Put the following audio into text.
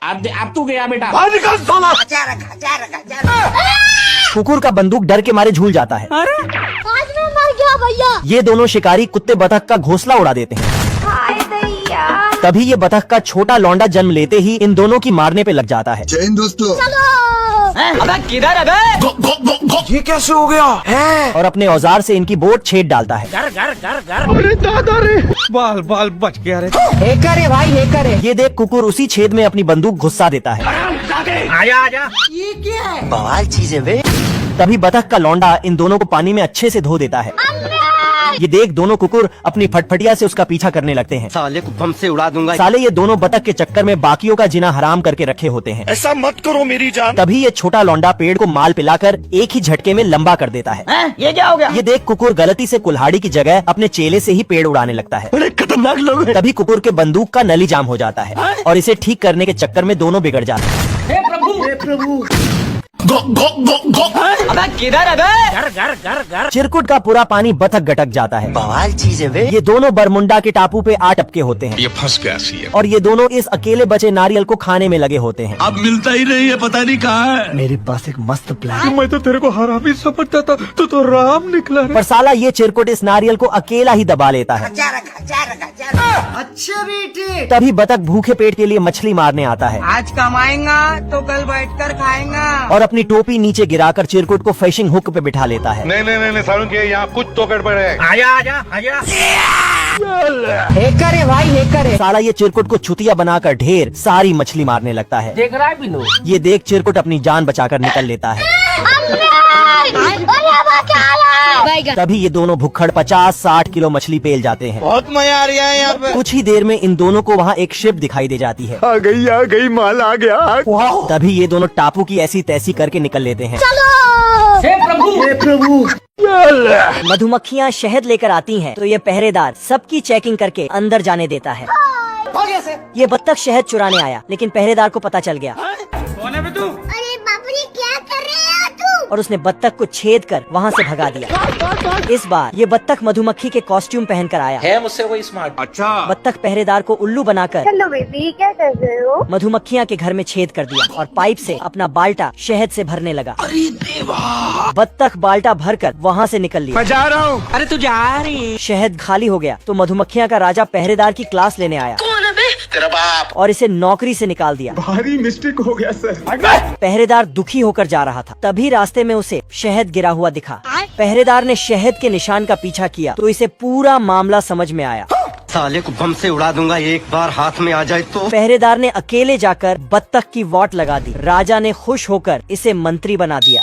अब तू गया बेटा। कुकुर का बंदूक डर के मारे झूल जाता है। आज मैं मर गया भैया। ये दोनों शिकारी कुत्ते बतख का घोंसला उड़ा देते हैं। तभी ये बतख का छोटा लौंडा जन्म लेते ही इन दोनों की मारने पे लग जाता है। जय हिंद दोस्तों। अबे किधर अबे? ये कैसे हो गया है? और अपने औजार से इनकी बोट छेद डालता है। अरे दादा रे, बाल बाल बच गया रे। हैकर है भाई, हैकर है। ये देख कुकुर उसी छेद में अपनी बंदूक घुसा देता है। आजा। ये क्या है? बवाल चीज है वे। तभी बतख का लौंडा इन दोनों को पानी में अच्छे से धो देता है। ये देख दोनों कुकुर अपनी फटफटिया से उसका पीछा करने लगते हैं। साले को बम से उड़ा दूंगा। साले ये दोनों बतख के चक्कर में बाकियों का जीना हराम करके रखे होते हैं। ऐसा मत करो मेरी जान। तभी ये छोटा लौंडा पेड़ को माल पिलाकर एक ही झटके में लंबा कर देता है। ये क्या हो गया? ये देख कुकुर गलती से कुल्हाड़ी की जगह अपने चेले से ही पेड़ उड़ाने लगता है। बड़े खतरनाक लोग हैं। तभी कुकुर के बंदूक का नली जाम हो जाता है और इसे ठीक करने के चक्कर में दोनों बिगड़ जाते हैं। अबे किधर अबे? चिरकुट का पूरा पानी बतख गटक जाता है। बवाल चीज है वे। ये दोनों बरमुंडा के टापू पे आ टपके होते हैं। ये फंस गया सी। और ये दोनों इस अकेले बचे नारियल को खाने में लगे होते हैं। अब मिलता ही नहीं है, पता नहीं कहाँ है। मेरे पास एक मस्त प्लान। मैं तो तेरे को हरामी समझता था, तू तो राम निकला रे। पर साला ये चिरकुट इस नारियल को अकेला ही दबा लेता है। अच्छा बेटे, तभी बतख भूखे पेट के लिए मछली मारने आता है आज कमाएगा तो कल बैठकर खाएगा। और अपनी टोपी नीचे गिराकर चिरकुट को फिशिंग हुक पे बिठा लेता है। नहीं सारुण के यहाँ कुछ तो गड़बड़ है। आजा। हैकर है भाई, हैकर है। साला ये चिरकुट को छुतिया बनाकर ढेर सारी मछली मारने लगता है। देख रहा है बिनू। ये देख चिरकुट अपनी जान बचाकर निकल लेता है। तभी ये दोनों भुक्खड़ 50-60 किलो मछली पेल जाते हैं। बहुत मजा आ रहा है यहाँ पे। कुछ ही देर में इन दोनों को वहाँ एक शिप दिखाई दे जाती है। आ गई माल आ गया। तभी ये दोनों टापू की ऐसी तैसी करके निकल लेते हैं। मधुमक्खियाँ शहद लेकर आती हैं, तो ये पहरेदार सबकी चेकिंग करके अंदर जाने देता है। ये बत्तख शहद चुराने आया, लेकिन पहरेदार को पता चल गया। अरे बाप रे, क्या कर रहे हो तू? और उसने बत्तख को छेद कर वहाँ से भगा दिया। इस बार ये बत्तख मधुमक्खी के कॉस्ट्यूम पहन कर आया है मुझसे कोई स्मार्ट। अच्छा। बत्तख पहरेदार को उल्लू बनाकर हेलो बेबी, क्या कर रहे हो? मधुमक्खियाँ के घर में छेद कर दिया और पाइप से अपना बाल्टा शहद से भरने लगा। अरे देवा! बत्तख बाल्टा भरकर वहाँ से निकल लिया। मैं जा रहा हूँ। अरे तू जा रही। शहद खाली हो गया तो मधुमक्खियाँ का राजा पहरेदार की क्लास लेने आया तेरा बाप। और इसे नौकरी से निकाल दिया। भारी मिस्टेक हो गया सर। पहरेदार दुखी होकर जा रहा था, तभी रास्ते में उसे शहद गिरा हुआ दिखा। पहरेदार ने शहद के निशान का पीछा किया तो इसे पूरा मामला समझ में आया। साले को बम से उड़ा दूंगा, एक बार हाथ में आ जाए तो। पहरेदार ने अकेले जाकर बत्तख की वाट लगा दी। राजा ने खुश होकर इसे मंत्री बना दिया।